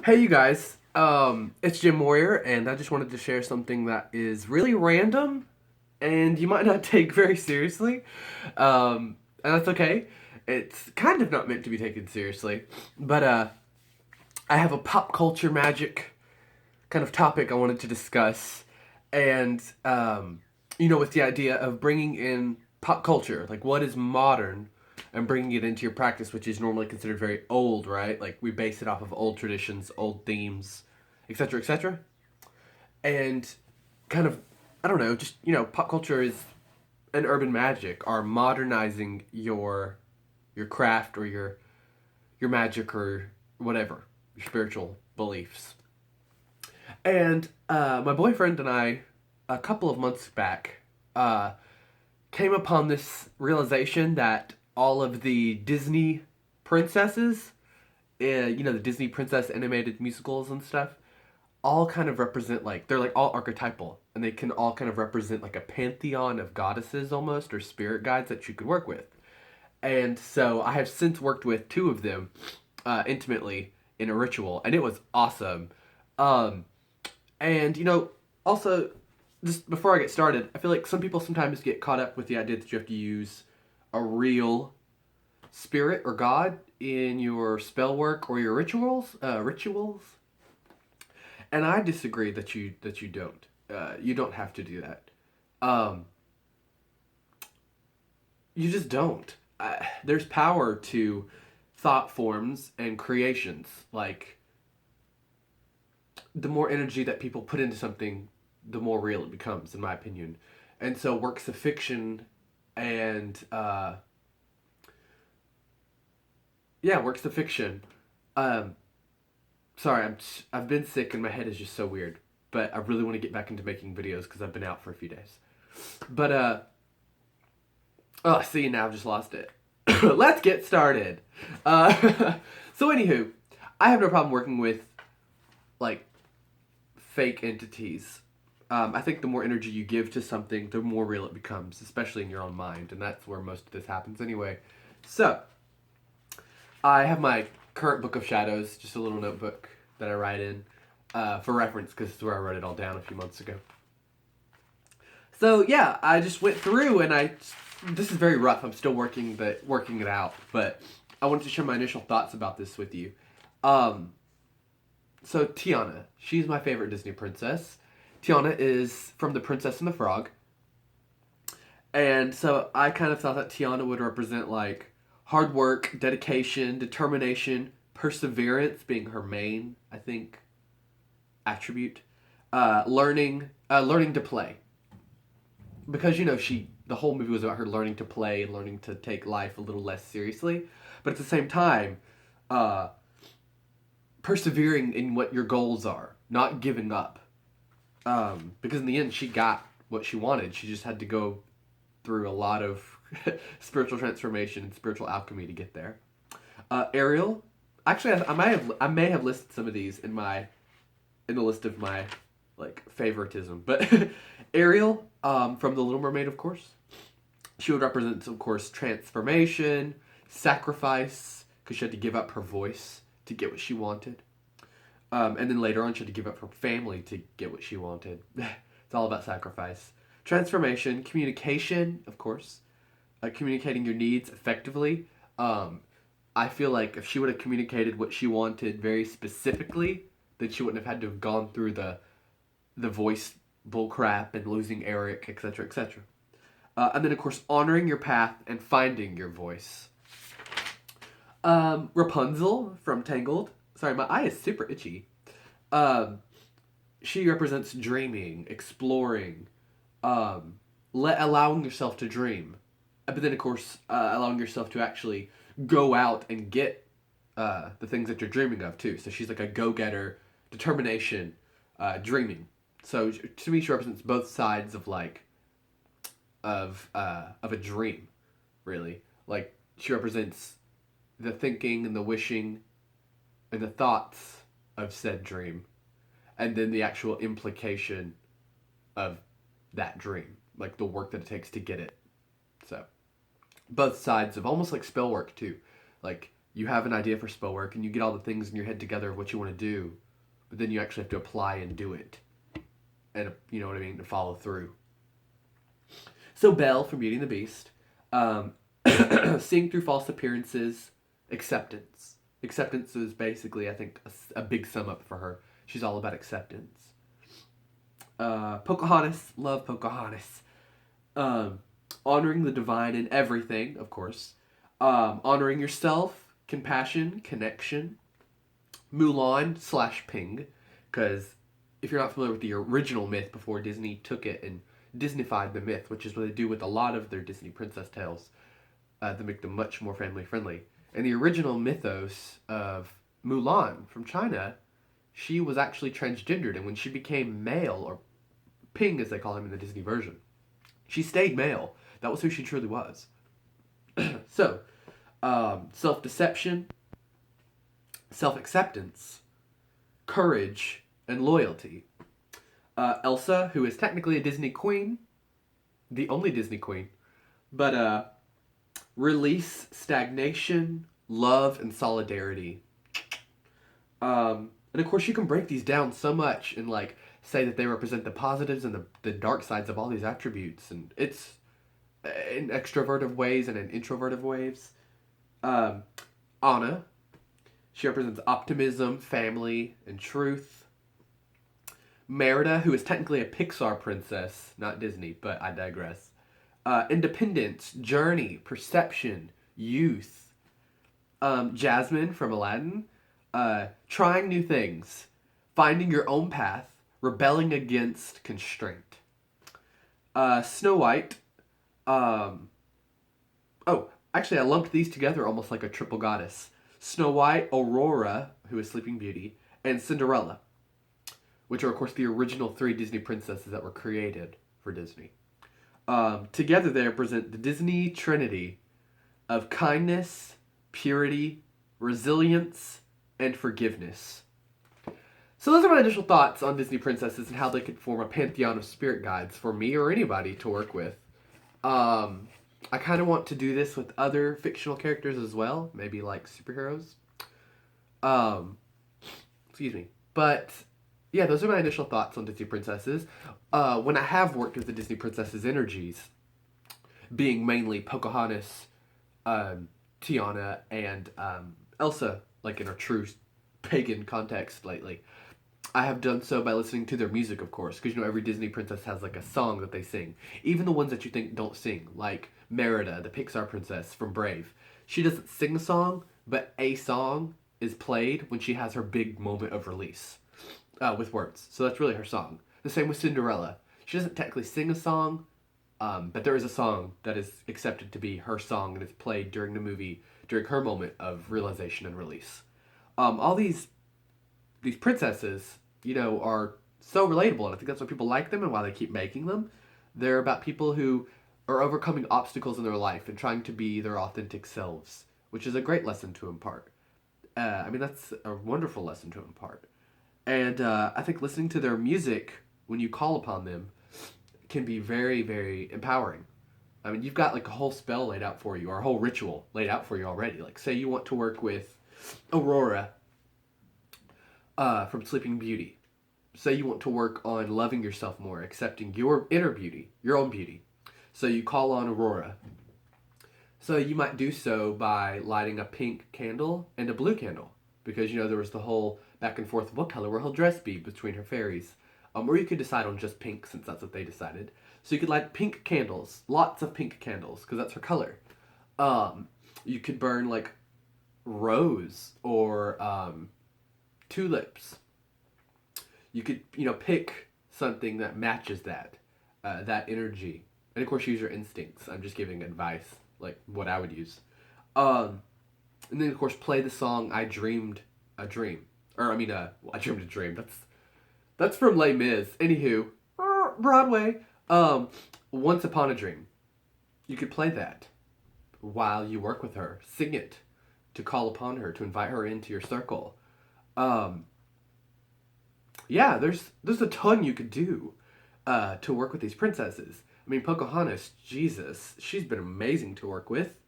Hey, you guys. It's Jim Moyer, and I just wanted to share something that is really random, and you might not take very seriously. And that's okay. It's kind of not meant to be taken seriously, but I have a pop culture magic kind of topic I wanted to discuss, and with the idea of bringing in pop culture, like what is modern, and bringing it into your practice, which is normally considered very old, right? Like we base it off of old traditions, old themes, etc., etc. And kind of, I don't know, just pop culture is an urban magic, are modernizing your craft or your magic or whatever your spiritual beliefs. And my boyfriend and I, a couple of months back, uh, came upon this realization that all of the Disney princesses, the Disney princess animated musicals and stuff, all kind of represent like they're like all archetypal, and they can all kind of represent like a pantheon of goddesses almost or spirit guides that you could work with. And so I have since worked with two of them intimately in a ritual, and it was awesome. Um, and also, just before I get started, I feel like some people sometimes get caught up with the idea that you have to use a real spirit or god in your spell work or your rituals. And I disagree that you don't. You don't have to do that. Um, you just don't. There's power to thought forms and creations. Like the more energy that people put into something, the more real it becomes, in my opinion. And so works of fiction and works of fiction. Um, sorry, I've been sick and my head is just so weird. But I really want to get back into making videos because I've been out for a few days. But oh, see, now I've just lost it. Let's get started. So anywho, I have no problem working with like fake entities. I think the more energy you give to something, the more real it becomes, especially in your own mind, and that's where most of this happens anyway. So, I have my current book of shadows, just a little notebook that I write in for reference, because it's where I wrote it all down a few months ago. So yeah, I just went through and this is very rough. I'm still working it out, but I wanted to share my initial thoughts about this with you. Um, so Tiana, she's my favorite Disney princess. Tiana is from The Princess and the Frog. And so I kind of thought that Tiana would represent like hard work, dedication, determination, perseverance being her main, I think, attribute. Learning to play. Because the whole movie was about her learning to play and learning to take life a little less seriously, but at the same time, uh, persevering in what your goals are, not giving up. Because in the end, she got what she wanted. She just had to go through a lot of spiritual transformation and spiritual alchemy to get there. Ariel, actually, I may have listed some of these in the list of my like favoritism, but Ariel from The Little Mermaid, of course, she would represent, of course, transformation, sacrifice, because she had to give up her voice to get what she wanted. And then later on, she had to give up her family to get what she wanted. It's all about sacrifice. Transformation, communication, of course, communicating your needs effectively. Um, I feel like if she would have communicated what she wanted very specifically, then she wouldn't have had to have gone through the voice bullcrap and losing Eric, etc., etc. And then, of course, honoring your path and finding your voice. Rapunzel from Tangled. Sorry, my eye is super itchy. Um, she represents dreaming, exploring, allowing yourself to dream. But then, of course, allowing yourself to actually go out and get the things that you're dreaming of, too. So she's like a go getter, determination, dreaming. So to me, she represents both sides of of a dream, really. Like she represents the thinking and the wishing and the thoughts of said dream, and then the actual implication of that dream, like the work that it takes to get it. So both sides of almost like spell work too, like You have an idea for spell work, and you get all the things in your head together of what you want to do, but then you actually have to apply and do it, and you know what I mean, to follow through. So Belle from Beauty and the Beast, um, seeing through false appearances, acceptance. Acceptance is basically, I think, a big sum up for her. She's all about acceptance. Pocahontas, love Pocahontas. Um, Honoring the divine in everything, of course. Honoring yourself, compassion, connection. Mulan slash Ping, because if you're not familiar with the original myth before Disney took it and Disneyfied the myth, which is what they do with a lot of their Disney princess tales, to make them much more family friendly. In the original mythos of Mulan from China, she was actually transgendered, and when she became male, or Ping as they call him in the Disney version, she stayed male. That was who she truly was. So, self deception, self acceptance, courage, and loyalty. Elsa, who is technically a Disney queen, the only Disney queen, but release, stagnation, love, and solidarity. And of course, you can break these down so much and like say that they represent the positives and the dark sides of all these attributes, and it's in extroverted ways and in introverted ways. Um, Anna, she represents optimism, family, and truth. Merida, who is technically a Pixar princess, not Disney, but I digress. Independence, journey, perception, youth. Jasmine from Aladdin, trying new things, finding your own path, rebelling against constraint. Snow White. Oh, actually, I lumped these together almost like a triple goddess. Snow White, Aurora, who is Sleeping Beauty, and Cinderella, which are, of course, the original 3 Disney princesses that were created for Disney. Together, they represent the Disney Trinity of kindness, purity, resilience, and forgiveness. So those are my initial thoughts on Disney princesses and how they could form a pantheon of spirit guides for me or anybody to work with. I kind of want to do this with other fictional characters as well, maybe like superheroes. Excuse me. But yeah, those are my initial thoughts on Disney princesses. When I have worked with the Disney princesses' energies, being mainly Pocahontas, Tiana, and Elsa, like in a true pagan context lately, I have done so by listening to their music, of course, because you know every Disney princess has like a song that they sing. Even the ones that you think don't sing, like Merida, the Pixar princess from Brave. She doesn't sing a song, but a song is played when she has her big moment of release with words. So that's really her song. The same with Cinderella. She doesn't technically sing a song, but there is a song that is accepted to be her song and it's played during the movie, during her moment of realization and release. All these princesses, you know, are so relatable, and I think that's why people like them and why they keep making them. They're about people who are overcoming obstacles in their life and trying to be their authentic selves, which is a great lesson to impart. I mean, that's a wonderful lesson to impart. And I think listening to their music when you call upon them can be very, very empowering. I mean, you've got like a whole spell laid out for you, or a whole ritual laid out for you already. Like, say you want to work with Aurora from Sleeping Beauty. Say you want to work on loving yourself more, accepting your inner beauty, your own beauty. So you call on Aurora. So you might do so by lighting a pink candle and a blue candle. Because, you know, there was the whole back and forth, what color will her dress be between her fairies? Or you could decide on just pink, since that's what they decided. So you could light pink candles, lots of pink candles, because that's her color. You could burn, like, rose or tulips. You could, you know, pick something that matches that energy. And, of course, use your instincts. I'm just giving advice, like what I would use. And then, of course, play the song "I Dreamed a Dream," or I mean, "I Dreamed a Dream." That's from Les Mis. Anywho, Broadway. "Once Upon a Dream." You could play that while you work with her. Sing it to call upon her, to invite her into your circle. Yeah, there's a ton you could do to work with these princesses. I mean, Pocahontas, Jesus, she's been amazing to work with.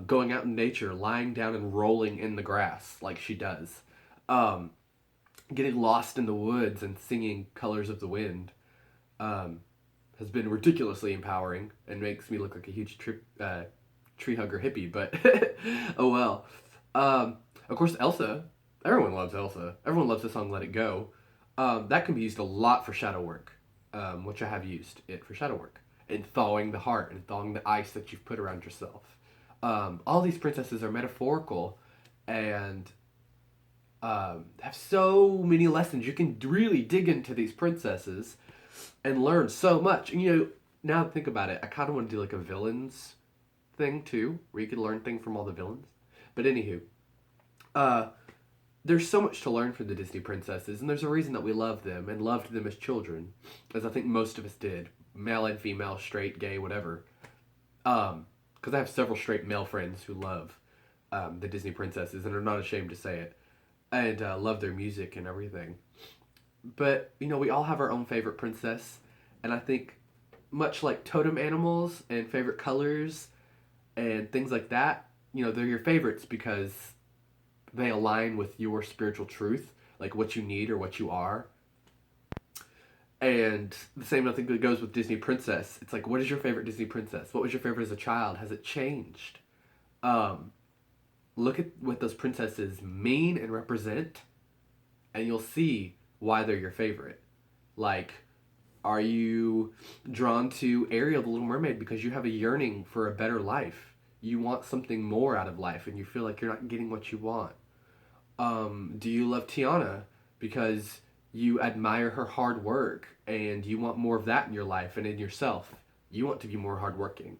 going out in nature, lying down and rolling in the grass like she does, um, getting lost in the woods and singing "Colors of the Wind," um, has been ridiculously empowering and makes me look like a huge tree hugger hippie. But oh well. Of course, Elsa. Everyone loves Elsa. Everyone loves the song "Let It Go." That can be used a lot for shadow work, which I have used it for shadow work and thawing the heart and thawing the ice that you've put around yourself. All these princesses are metaphorical and have so many lessons. You can really dig into these princesses and learn so much. And now think about it, I kind of want to do like a villains thing too, where you could learn things from all the villains. But anywho, uh, there's so much to learn from the Disney princesses, and there's a reason that we love them and loved them as children, as I think most of us did, male and female, straight, gay, whatever. Because I have several straight male friends who love the Disney princesses and are not ashamed to say it, and love their music and everything. But we all have our own favorite princess, and I think much like totem animals and favorite colors and things like that, they're your favorites because they align with your spiritual truth, like what you need or what you are. And the same, I think, that goes with Disney princess. It's like, what is your favorite Disney princess? What was your favorite as a child? Has it changed? Um, Look at what those princesses mean and represent, and you'll see why they're your favorite. Like, are you drawn to Ariel, the Little Mermaid, because you have a yearning for a better life? You want something more out of life, and you feel like you're not getting what you want. Do you love Tiana because you admire her hard work and you want more of that in your life and in yourself? You want to be more hardworking.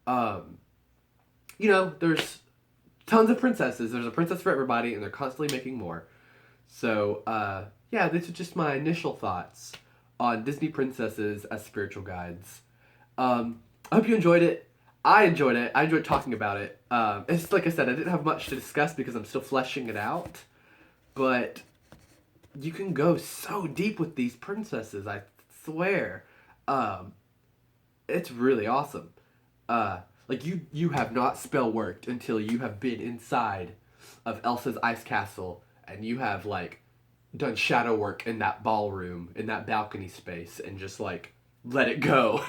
Um, there's tons of princesses. There's a princess for everybody, and they're constantly making more. So, yeah, these are just my initial thoughts on Disney princesses as spiritual guides. I hope you enjoyed it. I enjoyed it. I enjoyed talking about it. It's like I said, I didn't have much to discuss because I'm still fleshing it out. But you can go so deep with these princesses, I swear. Um, it's really awesome. Like you have not spell worked until you have been inside of Elsa's ice castle and you have like done shadow work in that ballroom, in that balcony space, and just like let it go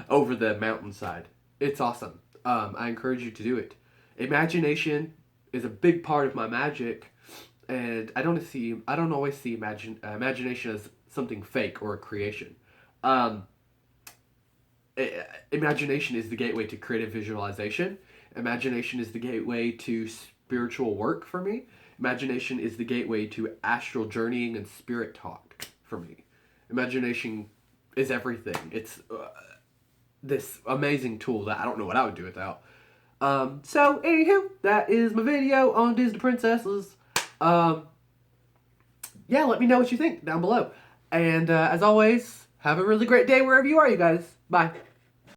over the mountainside. It's awesome. I encourage you to do it. Imagination is a big part of my magic, and I don't always see imagination as something fake or a creation. Um, Imagination is the gateway to creative visualization. Imagination is the gateway to spiritual work for me. Imagination is the gateway to astral journeying and spirit talk for me. Imagination is everything. It's this amazing tool that I don't know what I would do without. So, anywho, that is my video on Disney princesses. Yeah, let me know what you think down below. And as always, have a really great day wherever you are, you guys. Bye.